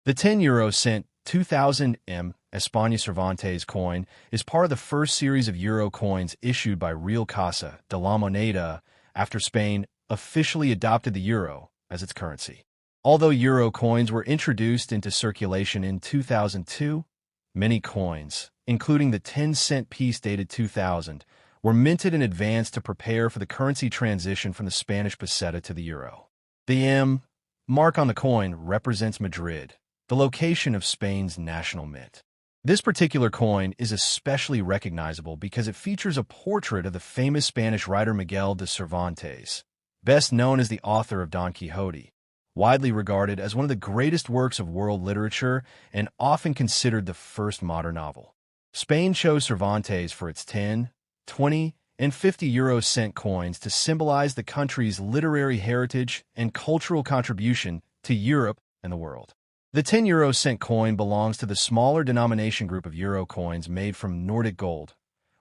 The 10 cent 2000 M España Cervantes coin is part of the first series of euro coins issued by Real Casa de la Moneda after Spain officially adopted the euro as its currency. Although euro coins were introduced into circulation in 2002, many coins, including the 10-cent piece dated 2000, were minted in advance to prepare for the currency transition from the Spanish peseta to the euro. The M mark on the coin represents Madrid, the location of Spain's national mint. This particular coin is especially recognizable because it features a portrait of the famous Spanish writer Miguel de Cervantes, best known as the author of Don Quixote, widely regarded as one of the greatest works of world literature and often considered the first modern novel. Spain chose Cervantes for its 10, 20, and 50 euro cent coins to symbolize the country's literary heritage and cultural contribution to Europe and the world. The 10 euro cent coin belongs to the smaller denomination group of euro coins made from Nordic gold,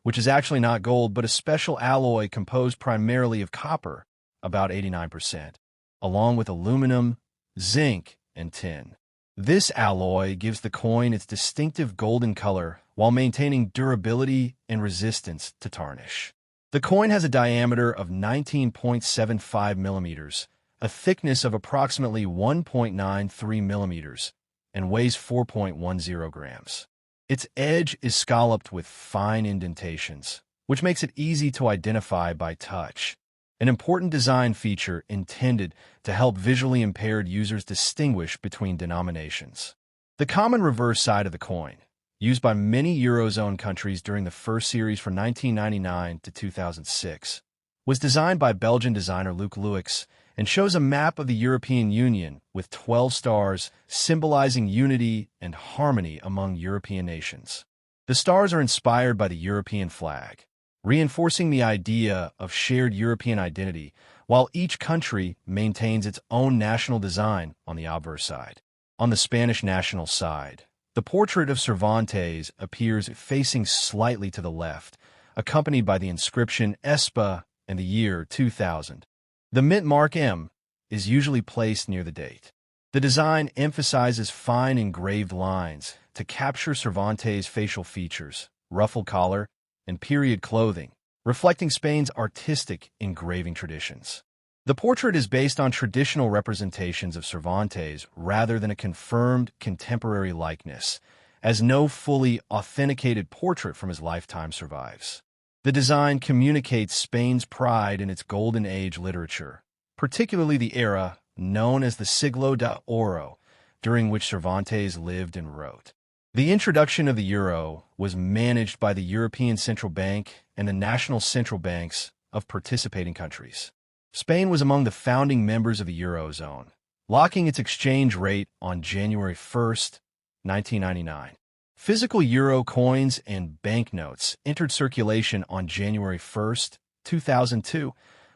which is actually not gold but a special alloy composed primarily of copper, about 89%, along with aluminum, zinc, and tin. This alloy gives the coin its distinctive golden color while maintaining durability and resistance to tarnish. The coin has a diameter of 19.75 millimeters, a thickness of approximately 1.93 millimeters, and weighs 4.10 grams. Its edge is scalloped with fine indentations, which makes it easy to identify by touch, an important design feature intended to help visually impaired users distinguish between denominations. The common reverse side of the coin, used by many Eurozone countries during the first series from 1999 to 2006, was designed by Belgian designer Luc Luyckx and shows a map of the European Union with 12 stars symbolizing unity and harmony among European nations. The stars are inspired by the European flag, reinforcing the idea of shared European identity, while each country maintains its own national design on the obverse side. On the Spanish national side, the portrait of Cervantes appears facing slightly to the left, accompanied by the inscription Espa and the year 2000. The mint mark M is usually placed near the date. The design emphasizes fine engraved lines to capture Cervantes' facial features, ruffled collar, and period clothing, reflecting Spain's artistic engraving traditions. The portrait is based on traditional representations of Cervantes rather than a confirmed contemporary likeness, as no fully authenticated portrait from his lifetime survives. The design communicates Spain's pride in its Golden Age literature, particularly the era known as the Siglo de Oro, during which Cervantes lived and wrote. The introduction of the euro was managed by the European Central Bank and the national central banks of participating countries. Spain was among the founding members of the Eurozone, locking its exchange rate on January 1st, 1999. Physical euro coins and banknotes entered circulation on January 1st, 2002,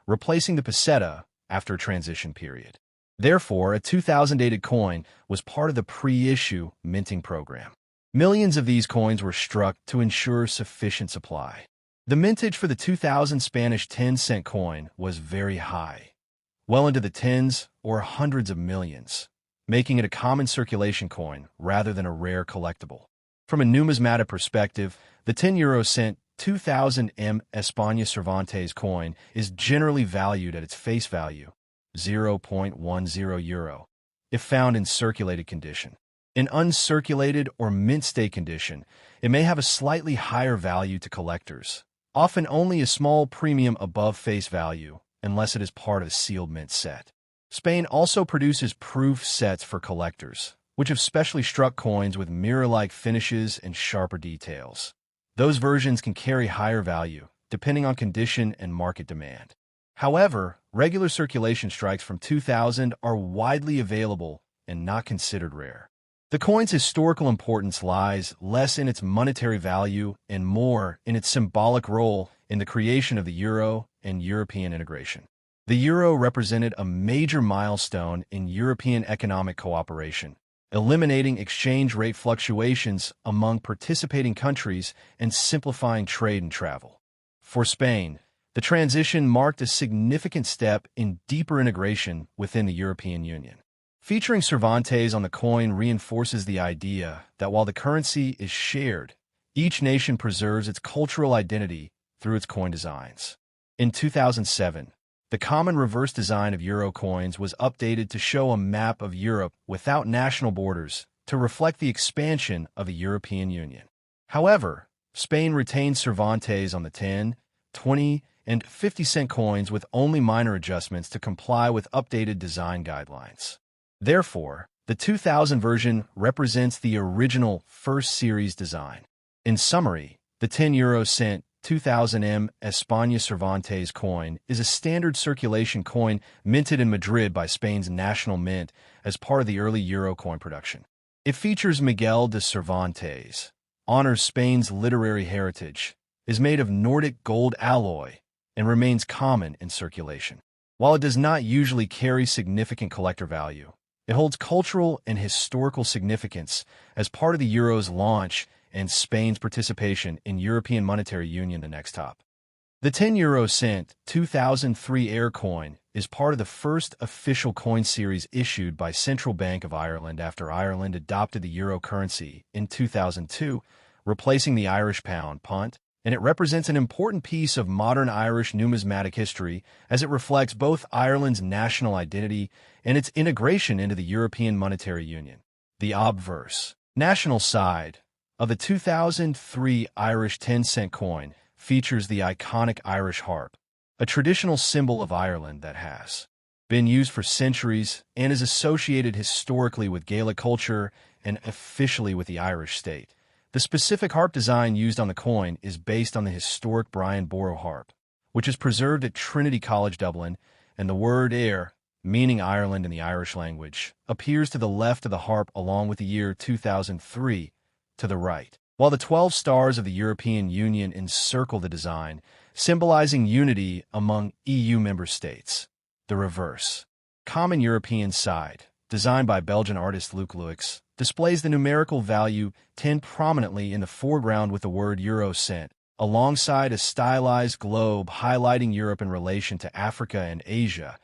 replacing the peseta after a transition period. Therefore, a 2000-dated coin was part of the pre-issue minting program. Millions of these coins were struck to ensure sufficient supply. The mintage for the 2000 Spanish 10-cent coin was very high, well into the tens or hundreds of millions, making it a common circulation coin rather than a rare collectible. From a numismatic perspective, the 10 cent 2000 M España Cervantes coin is generally valued at its face value, 0.10 euro, if found in circulated condition. In uncirculated or mint state condition, it may have a slightly higher value to collectors, often only a small premium above face value, unless it is part of a sealed mint set. Spain also produces proof sets for collectors, which have specially struck coins with mirror-like finishes and sharper details. Those versions can carry higher value, depending on condition and market demand. However, regular circulation strikes from 2000 are widely available and not considered rare. The coin's historical importance lies less in its monetary value and more in its symbolic role in the creation of the euro and European integration. The euro represented a major milestone in European economic cooperation, eliminating exchange rate fluctuations among participating countries and simplifying trade and travel. For Spain, the transition marked a significant step in deeper integration within the European Union. Featuring Cervantes on the coin reinforces the idea that while the currency is shared, each nation preserves its cultural identity through its coin designs. In 2007, the common reverse design of euro coins was updated to show a map of Europe without national borders to reflect the expansion of the European Union. However, Spain retained Cervantes on the 10, 20, and 50-cent coins with only minor adjustments to comply with updated design guidelines. Therefore, the 2000 version represents the original first series design. In summary, the 10 euro cent 2000 España Cervantes coin is a standard circulation coin minted in Madrid by Spain's national mint as part of the early euro coin production. It features Miguel de Cervantes, honors Spain's literary heritage, is made of Nordic gold alloy, and remains common in circulation. While it does not usually carry significant collector value, it holds cultural and historical significance as part of the euro's launch and Spain's participation in European Monetary Union. The next top. The 10 euro cent 2003 Air coin is part of the first official coin series issued by Central Bank of Ireland after Ireland adopted the euro currency in 2002, replacing the Irish pound, punt, and it represents an important piece of modern Irish numismatic history as it reflects both Ireland's national identity and its integration into the European Monetary Union. The obverse, national side, of the 2003 Irish 10-cent coin features the iconic Irish harp, a traditional symbol of Ireland that has been used for centuries and is associated historically with Gaelic culture and officially with the Irish state. The specific harp design used on the coin is based on the historic Brian Boru harp, which is preserved at Trinity College Dublin, and the word Éire, meaning Ireland in the Irish language, appears to the left of the harp along with the year 2003 to the right, while the 12 stars of the European Union encircle the design, symbolizing unity among EU member states. The reverse, common European side, designed by Belgian artist Luc Luix, displays the numerical value 10 prominently in the foreground with the word euro cent, alongside a stylized globe highlighting Europe in relation to Africa and Asia,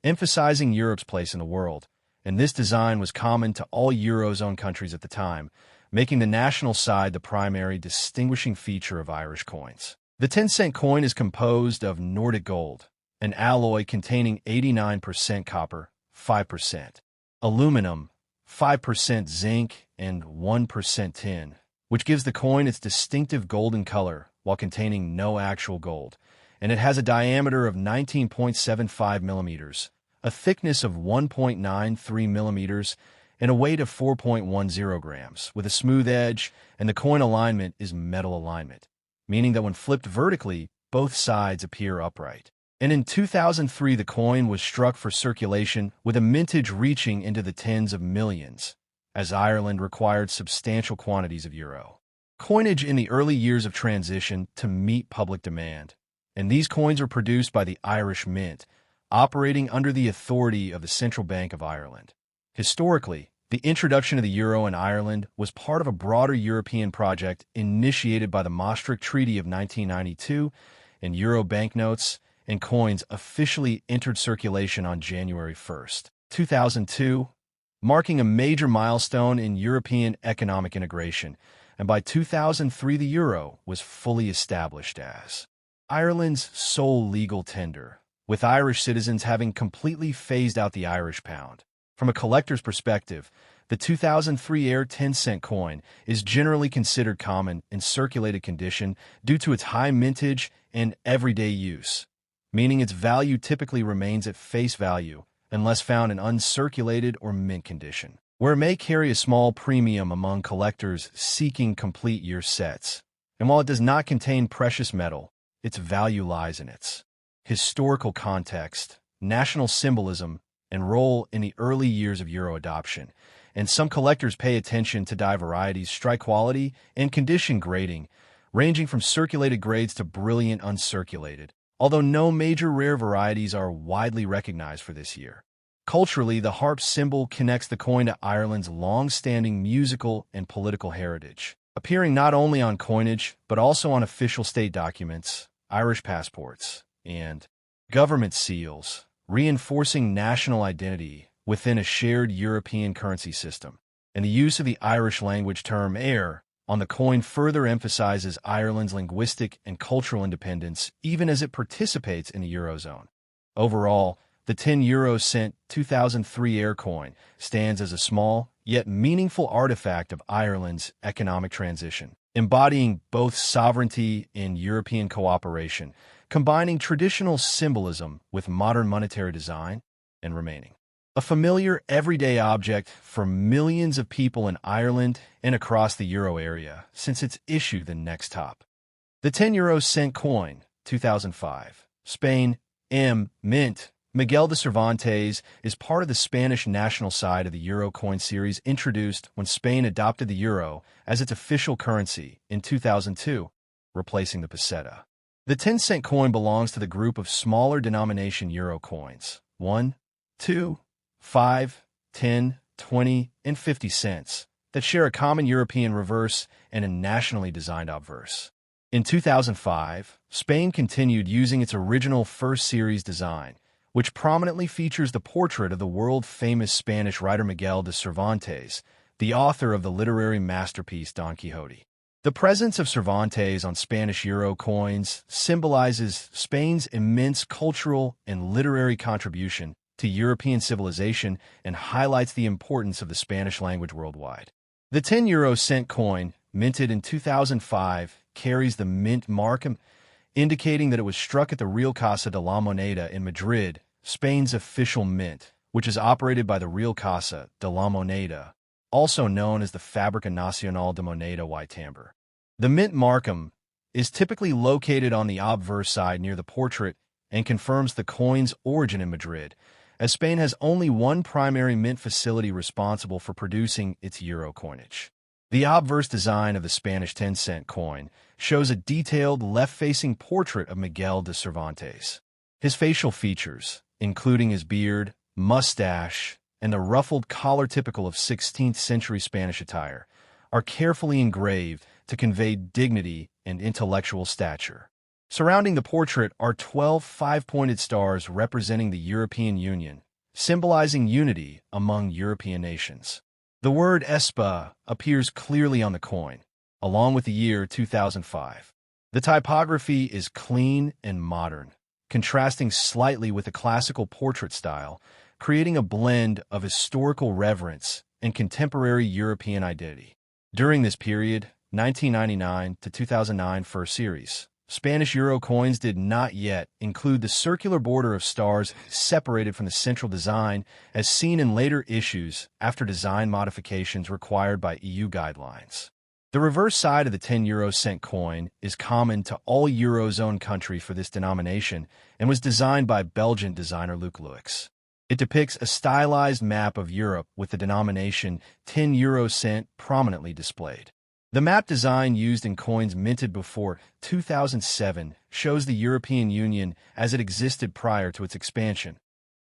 emphasizing Europe's place in the world. And this design was common to all Eurozone countries at the time, making the national side the primary distinguishing feature of Irish coins. The 10-cent coin is composed of Nordic gold, an alloy containing 89% copper, 5% aluminum, 5% zinc, and 1% tin, which gives the coin its distinctive golden color while containing no actual gold, and it has a diameter of 19.75 millimeters, a thickness of 1.93 millimeters, and a weight of 4.10 grams, with a smooth edge, and the coin alignment is metal alignment, meaning that when flipped vertically, both sides appear upright. And in 2003, the coin was struck for circulation with a mintage reaching into the tens of millions, as Ireland required substantial quantities of euro coinage in the early years of transition to meet public demand, and these coins were produced by the Irish Mint, operating under the authority of the Central Bank of Ireland. Historically, the introduction of the euro in Ireland was part of a broader European project initiated by the Maastricht Treaty of 1992, and euro banknotes and coins officially entered circulation on January 1, 2002, marking a major milestone in European economic integration, and by 2003 the euro was fully established as Ireland's sole legal tender, with Irish citizens having completely phased out the Irish pound. From a collector's perspective, the 2003 Éire 10-cent coin is generally considered common in circulated condition due to its high mintage and everyday use, meaning its value typically remains at face value unless found in uncirculated or mint condition, where it may carry a small premium among collectors seeking complete year sets. And while it does not contain precious metal, its value lies in its historical context, national symbolism, and role in the early years of euro adoption, and some collectors pay attention to die varieties, strike quality, and condition grading, ranging from circulated grades to brilliant uncirculated, although no major rare varieties are widely recognized for this year. Culturally, the harp symbol connects the coin to Ireland's long-standing musical and political heritage, appearing not only on coinage but also on official state documents, Irish passports, and government seals, reinforcing national identity within a shared European currency system, and the use of the Irish language term "éire" on the coin further emphasizes Ireland's linguistic and cultural independence even as it participates in the Eurozone. Overall, the 10 euro cent 2003 Éire coin stands as a small, yet meaningful artifact of Ireland's economic transition, embodying both sovereignty and European cooperation, combining traditional symbolism with modern monetary design, and remaining a familiar, everyday object for millions of people in Ireland and across the euro area since its issue the next top. The 10 euro cent coin, 2005, Spain, Mint, Miguel de Cervantes, is part of the Spanish national side of the euro coin series introduced when Spain adopted the euro as its official currency in 2002, replacing the peseta. The 10-cent coin belongs to the group of smaller denomination euro coins, 1, 2, 5, 10, 20, and 50 cents, that share a common European reverse and a nationally designed obverse. In 2005, Spain continued using its original first series design, which prominently features the portrait of the world-famous Spanish writer Miguel de Cervantes, the author of the literary masterpiece Don Quixote. The presence of Cervantes on Spanish euro coins symbolizes Spain's immense cultural and literary contribution to European civilization and highlights the importance of the Spanish language worldwide. The 10 euro cent coin, minted in 2005, carries the mint mark, indicating that it was struck at the Real Casa de la Moneda in Madrid, Spain's official mint, which is operated by the Real Casa de la Moneda, also known as the Fábrica Nacional de Moneda y Timbre. The mint markham is typically located on the obverse side near the portrait and confirms the coin's origin in Madrid, as Spain has only one primary mint facility responsible for producing its euro coinage. The obverse design of the Spanish 10-cent coin shows a detailed left-facing portrait of Miguel de Cervantes. His facial features, including his beard, mustache, and the ruffled collar typical of 16th-century Spanish attire, are carefully engraved to convey dignity and intellectual stature. Surrounding the portrait are 12 five-pointed stars representing the European Union, symbolizing unity among European nations. The word Espa appears clearly on the coin, along with the year 2005. The typography is clean and modern, contrasting slightly with the classical portrait style, creating a blend of historical reverence and contemporary European identity. During this period, 1999 to 2009 first series, Spanish euro coins did not yet include the circular border of stars separated from the central design as seen in later issues after design modifications required by EU guidelines. The reverse side of the 10 euro cent coin is common to all Eurozone countries for this denomination and was designed by Belgian designer Luc Luyckx. It depicts a stylized map of Europe with the denomination 10 euro cent prominently displayed. The map design used in coins minted before 2007 shows the European Union as it existed prior to its expansion.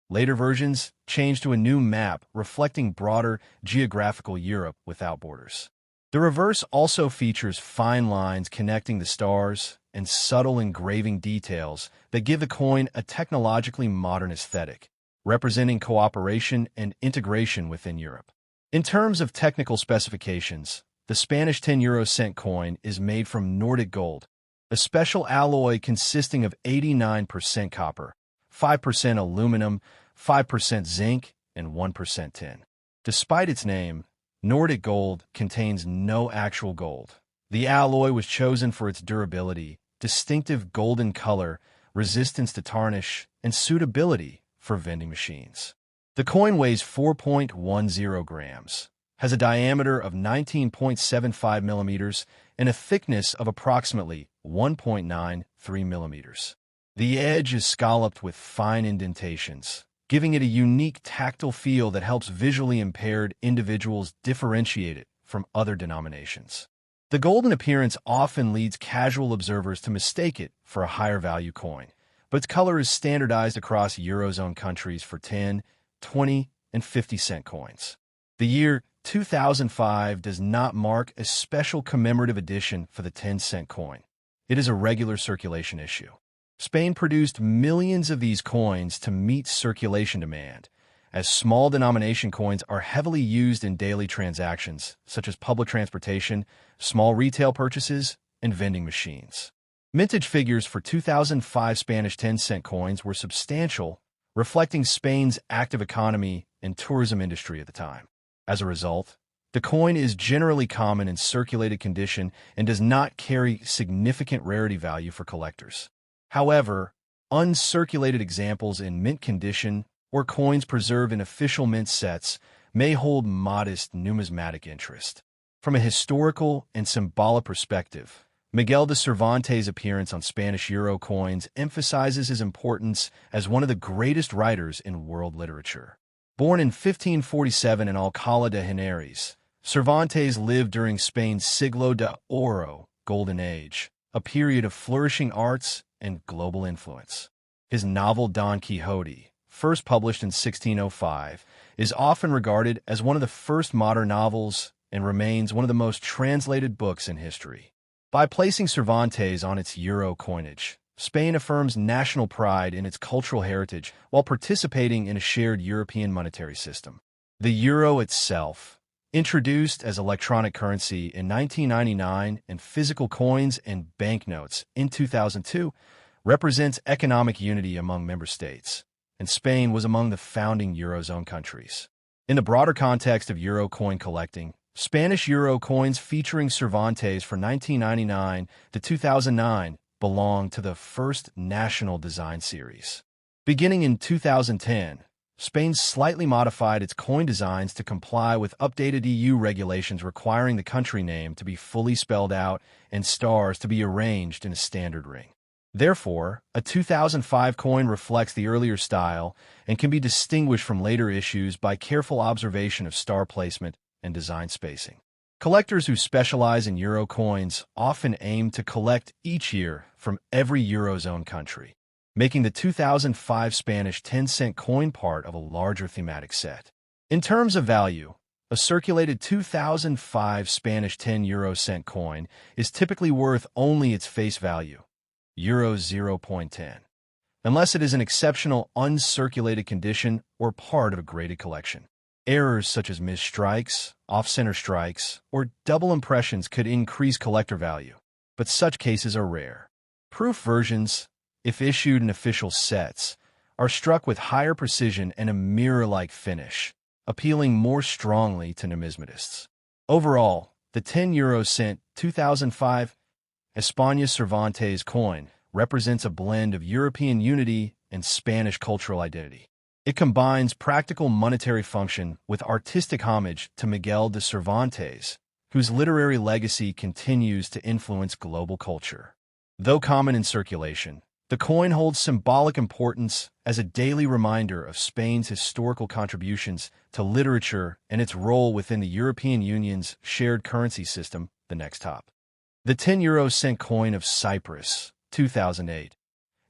Later versions changed to a new map reflecting broader geographical Europe without borders. The reverse also features fine lines connecting the stars and subtle engraving details that give the coin a technologically modern aesthetic, representing cooperation and integration within Europe. In terms of technical specifications, the Spanish 10 euro cent coin is made from Nordic gold, a special alloy consisting of 89% copper, 5% aluminum, 5% zinc, and 1% tin. Despite its name, Nordic gold contains no actual gold. The alloy was chosen for its durability, distinctive golden color, resistance to tarnish, and suitability for vending machines. The coin weighs 4.10 grams, has a diameter of 19.75 millimeters, and a thickness of approximately 1.93 millimeters. The edge is scalloped with fine indentations, giving it a unique tactile feel that helps visually impaired individuals differentiate it from other denominations. The golden appearance often leads casual observers to mistake it for a higher value coin, but its color is standardized across Eurozone countries for 10, 20, and 50-cent coins. The year 2005 does not mark a special commemorative edition for the 10-cent coin. It is a regular circulation issue. Spain produced millions of these coins to meet circulation demand, as small denomination coins are heavily used in daily transactions, such as public transportation, small retail purchases, and vending machines. Mintage figures for 2005 Spanish 10-cent coins were substantial, reflecting Spain's active economy and tourism industry at the time. As a result, the coin is generally common in circulated condition and does not carry significant rarity value for collectors. However, uncirculated examples in mint condition or coins preserved in official mint sets may hold modest numismatic interest. From a historical and symbolic perspective, Miguel de Cervantes' appearance on Spanish euro coins emphasizes his importance as one of the greatest writers in world literature. Born in 1547 in Alcalá de Henares, Cervantes lived during Spain's Siglo de Oro, Golden Age, a period of flourishing arts and global influence. His novel Don Quixote, first published in 1605, is often regarded as one of the first modern novels and remains one of the most translated books in history. By placing Cervantes on its euro coinage, Spain affirms national pride in its cultural heritage while participating in a shared European monetary system. The euro itself, introduced as electronic currency in 1999 and physical coins and banknotes in 2002, represents economic unity among member states, and Spain was among the founding Eurozone countries. In the broader context of euro coin collecting, Spanish euro coins featuring Cervantes from 1999 to 2009 belong to the first national design series. Beginning in 2010, Spain slightly modified its coin designs to comply with updated EU regulations requiring the country name to be fully spelled out and stars to be arranged in a standard ring. Therefore, a 2005 coin reflects the earlier style and can be distinguished from later issues by careful observation of star placement and design spacing. Collectors who specialize in euro coins often aim to collect each year from every Eurozone country, making the 2005 Spanish 10-cent coin part of a larger thematic set. In terms of value, a circulated 2005 Spanish 10 euro cent coin is typically worth only its face value, Euro 0.10, unless it is an exceptional uncirculated condition or part of a graded collection. Errors such as misstrikes, off-center strikes, or double impressions could increase collector value, but such cases are rare. Proof versions, if issued in official sets, are struck with higher precision and a mirror-like finish, appealing more strongly to numismatists. Overall, the 10 euro cent 2005 España Cervantes coin represents a blend of European unity and Spanish cultural identity. It combines practical monetary function with artistic homage to Miguel de Cervantes, whose literary legacy continues to influence global culture. Though common in circulation, the coin holds symbolic importance as a daily reminder of Spain's historical contributions to literature and its role within the European Union's shared currency system, the next top. The 10 euro cent coin of Cyprus, 2008,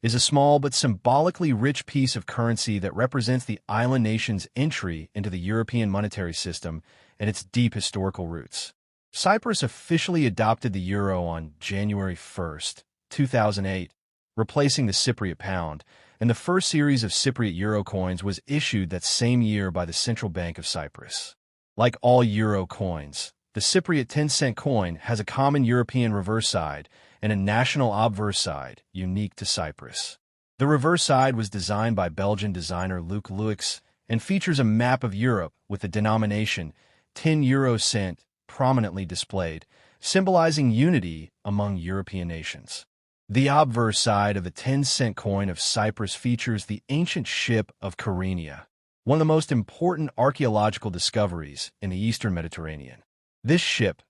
is a small but symbolically rich piece of currency that represents the island nation's entry into the European monetary system and its deep historical roots. Cyprus officially adopted the euro on January 1, 2008, replacing the Cypriot pound, and the first series of Cypriot euro coins was issued that same year by the Central Bank of Cyprus. Like all euro coins, the Cypriot 10-cent coin has a common European reverse side and a national obverse side, unique to Cyprus. The reverse side was designed by Belgian designer Luc Luix and features a map of Europe with the denomination 10 euro cent prominently displayed, symbolizing unity among European nations. The obverse side of the 10-cent coin of Cyprus features the ancient ship of Kyrenia, one of the most important archaeological discoveries in the Eastern Mediterranean. This ship,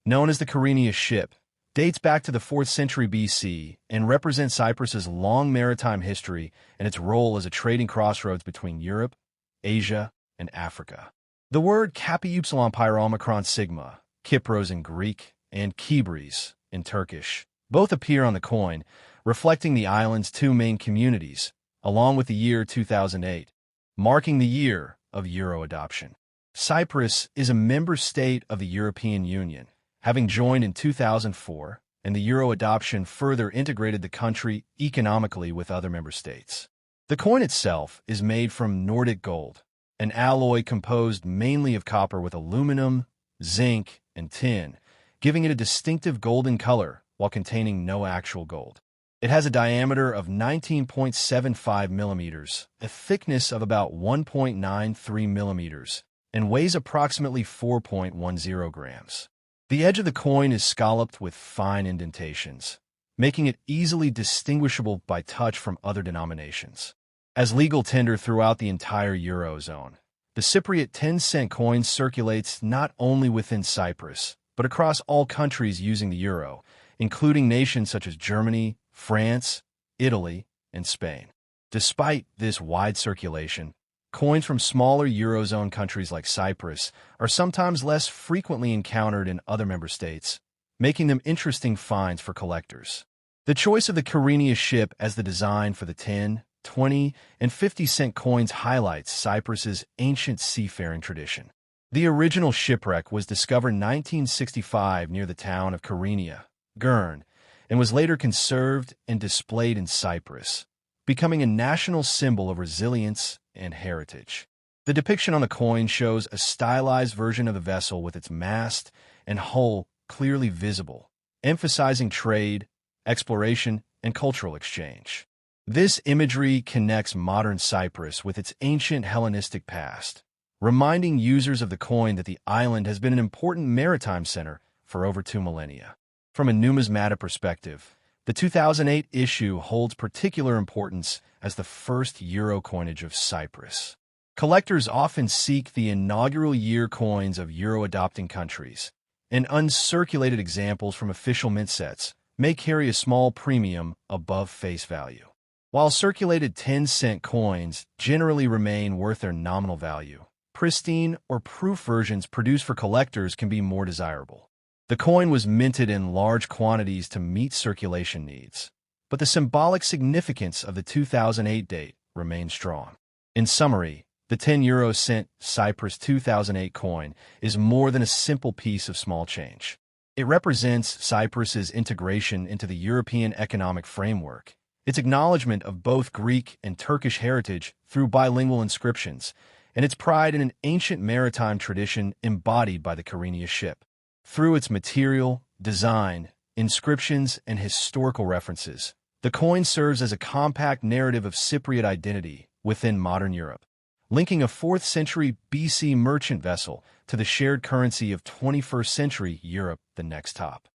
known as the Kyrenia ship, dates back to the 4th century BC and represents Cyprus's long maritime history and its role as a trading crossroads between Europe, Asia, and Africa. The word Kappa Upsilon Pi Omicron Sigma, Kypros in Greek, and Kibris in Turkish, both appear on the coin, reflecting the island's two main communities, along with the year 2008, marking the year of euro adoption. Cyprus is a member state of the European Union, having joined in 2004, and the euro adoption further integrated the country economically with other member states. The coin itself is made from Nordic gold, an alloy composed mainly of copper with aluminum, zinc, and tin, giving it a distinctive golden color while containing no actual gold. It has a diameter of 19.75 millimeters, a thickness of about 1.93 millimeters, and weighs approximately 4.10 grams. The edge of the coin is scalloped with fine indentations, making it easily distinguishable by touch from other denominations. As legal tender throughout the entire Eurozone, the Cypriot 10-cent coin circulates not only within Cyprus, but across all countries using the euro, including nations such as Germany, France, Italy, and Spain. Despite this wide circulation, coins from smaller Eurozone countries like Cyprus are sometimes less frequently encountered in other member states, making them interesting finds for collectors. The choice of the Kyrenia ship as the design for the 10, 20, and 50-cent coins highlights Cyprus's ancient seafaring tradition. The original shipwreck was discovered in 1965 near the town of Kyrenia, Girne, and was later conserved and displayed in Cyprus, becoming a national symbol of resilience and heritage. The depiction on the coin shows a stylized version of the vessel with its mast and hull clearly visible, emphasizing trade, exploration, and cultural exchange. This imagery connects modern Cyprus with its ancient Hellenistic past, reminding users of the coin that the island has been an important maritime center for over 2 millennia. From a numismatic perspective, the 2008 issue holds particular importance as the first euro coinage of Cyprus. Collectors often seek the inaugural year coins of euro-adopting countries, and uncirculated examples from official mint sets may carry a small premium above face value. While circulated 10-cent coins generally remain worth their nominal value, pristine or proof versions produced for collectors can be more desirable. The coin was minted in large quantities to meet circulation needs, but the symbolic significance of the 2008 date remains strong. In summary, the 10-euro-cent Cyprus 2008 coin is more than a simple piece of small change. It represents Cyprus's integration into the European economic framework, its acknowledgement of both Greek and Turkish heritage through bilingual inscriptions, and its pride in an ancient maritime tradition embodied by the Kyrenia ship. Through its material, design, inscriptions, and historical references, the coin serves as a compact narrative of Cypriot identity within modern Europe, linking a 4th century BC merchant vessel to the shared currency of 21st century Europe, the next top.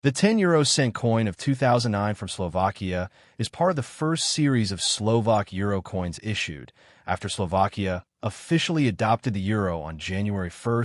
The 10-euro-cent coin of 2009 from Slovakia is part of the first series of Slovak euro coins issued after Slovakia officially adopted the euro on January 1,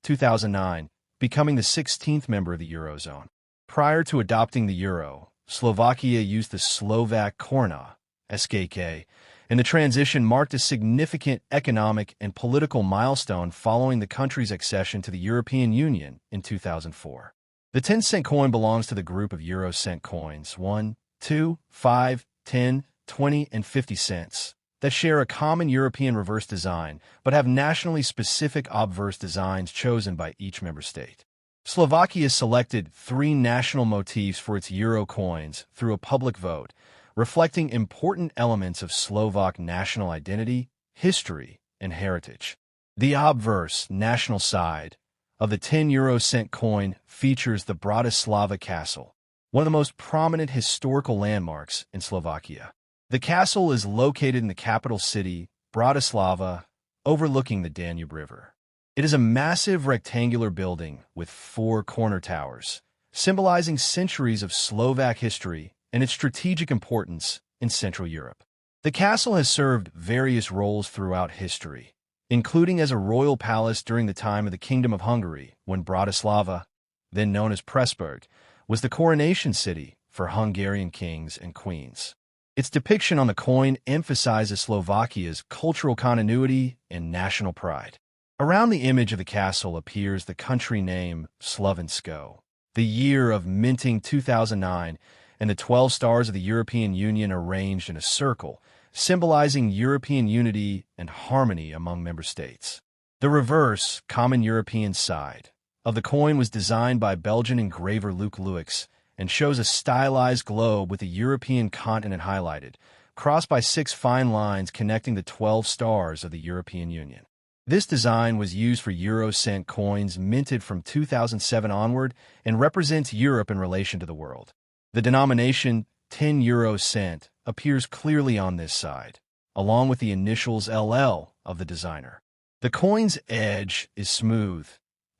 2009, becoming the 16th member of the Eurozone. Prior to adopting the euro, Slovakia used the Slovak koruna, SKK, and the transition marked a significant economic and political milestone following the country's accession to the European Union in 2004. The 10-cent coin belongs to the group of euro cent coins 1, 2, 5, 10, 20, and 50 cents that share a common European reverse design but have nationally specific obverse designs chosen by each member state. Slovakia selected 3 national motifs for its euro coins through a public vote, reflecting important elements of Slovak national identity, history, and heritage. The obverse national side of the 10-euro-cent coin features the Bratislava Castle, one of the most prominent historical landmarks in Slovakia. The castle is located in the capital city, Bratislava, overlooking the Danube River. It is a massive rectangular building with 4 corner towers, symbolizing centuries of Slovak history and its strategic importance in Central Europe. The castle has served various roles throughout history, including as a royal palace during the time of the Kingdom of Hungary, when Bratislava, then known as Pressburg, was the coronation city for Hungarian kings and queens. Its depiction on the coin emphasizes Slovakia's cultural continuity and national pride. Around the image of the castle appears the country name Slovensko, the year of minting 2009, and the 12 stars of the European Union arranged in a circle, symbolizing European unity and harmony among member states. The reverse, common European side of the coin was designed by Belgian engraver Luc Louix and shows a stylized globe with the European continent highlighted, crossed by 6 fine lines connecting the 12 stars of the European Union. This design was used for euro cent coins minted from 2007 onward and represents Europe in relation to the world. The denomination 10 euro cent appears clearly on this side, along with the initials LL of the designer. The coin's edge is smooth,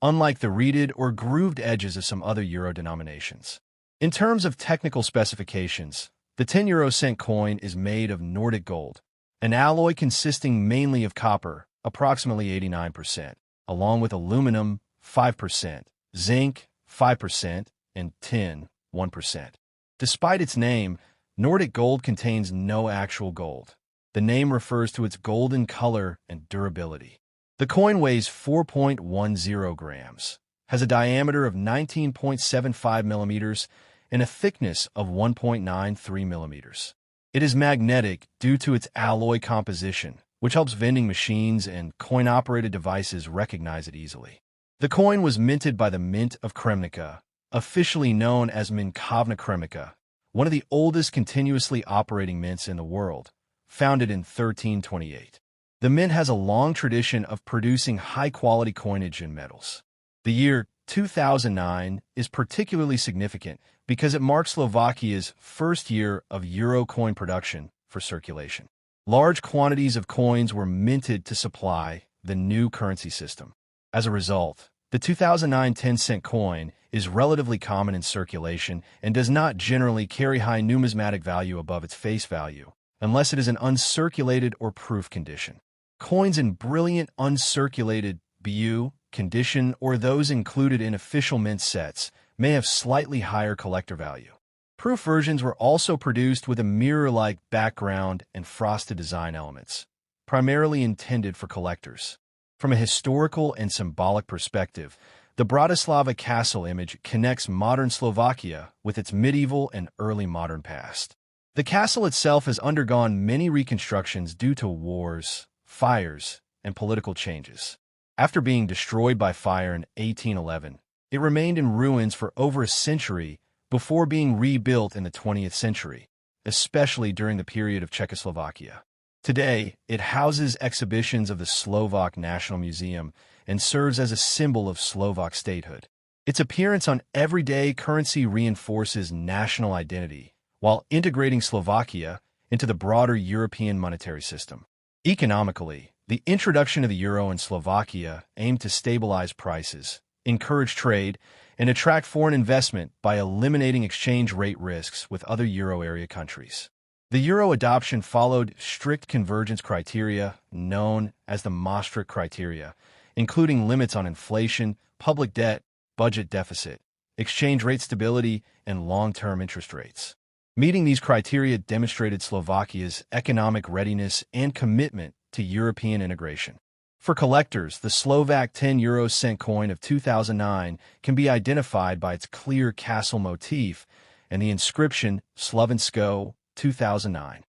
unlike the reeded or grooved edges of some other euro denominations. In terms of technical specifications, the 10 euro cent coin is made of Nordic gold, an alloy consisting mainly of copper, approximately 89%, along with aluminum, 5%, zinc, 5%, and tin, 1%. Despite its name, Nordic gold contains no actual gold. The name refers to its golden color and durability. The coin weighs 4.10 grams, has a diameter of 19.75 millimeters, and a thickness of 1.93 millimeters. It is magnetic due to its alloy composition, which helps vending machines and coin-operated devices recognize it easily. The coin was minted by the Mint of Kremnica, officially known as Minkovna Kremnica, one of the oldest continuously operating mints in the world, founded in 1328. The mint has a long tradition of producing high-quality coinage in metals. The year 2009 is particularly significant because it marks Slovakia's first year of euro coin production for circulation. Large quantities of coins were minted to supply the new currency system. As a result, the 2009 10-cent coin is relatively common in circulation and does not generally carry high numismatic value above its face value, unless it is an uncirculated or proof condition. Coins in brilliant uncirculated BU condition or those included in official mint sets may have slightly higher collector value. Proof versions were also produced with a mirror-like background and frosted design elements, primarily intended for collectors. From a historical and symbolic perspective, the Bratislava Castle image connects modern Slovakia with its medieval and early modern past. The castle itself has undergone many reconstructions due to wars, fires, and political changes. After being destroyed by fire in 1811, it remained in ruins for over a century before being rebuilt in the 20th century, especially during the period of Czechoslovakia. Today, it houses exhibitions of the Slovak National Museum and serves as a symbol of Slovak statehood. Its appearance on everyday currency reinforces national identity, while integrating Slovakia into the broader European monetary system. Economically, the introduction of the euro in Slovakia aimed to stabilize prices, encourage trade, and attract foreign investment by eliminating exchange rate risks with other euro area countries. The euro adoption followed strict convergence criteria known as the Maastricht criteria, including limits on inflation, public debt, budget deficit, exchange rate stability, and long-term interest rates. Meeting these criteria demonstrated Slovakia's economic readiness and commitment to European integration. For collectors, the Slovak 10 euro cent coin of 2009 can be identified by its clear castle motif and the inscription Slovensko 2009.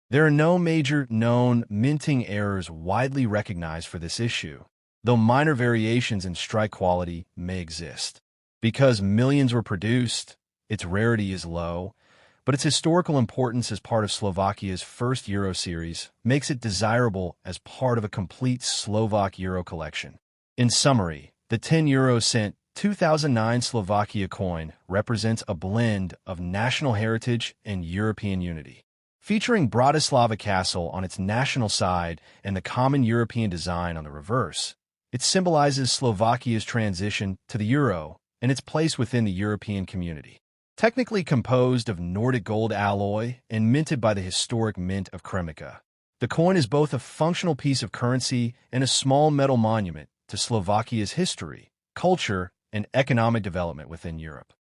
There are no major known minting errors widely recognized for this issue, though minor variations in strike quality may exist. Because millions were produced, its rarity is low, but its historical importance as part of Slovakia's first Euro series makes it desirable as part of a complete Slovak Euro collection. In summary, the 10 euro cent 2009 Slovakia coin represents a blend of national heritage and European unity. Featuring Bratislava Castle on its national side and the common European design on the reverse, it symbolizes Slovakia's transition to the euro and its place within the European community. Technically composed of Nordic gold alloy and minted by the historic Mint of Kremnica, the coin is both a functional piece of currency and a small metal monument to Slovakia's history, culture, and economic development within Europe.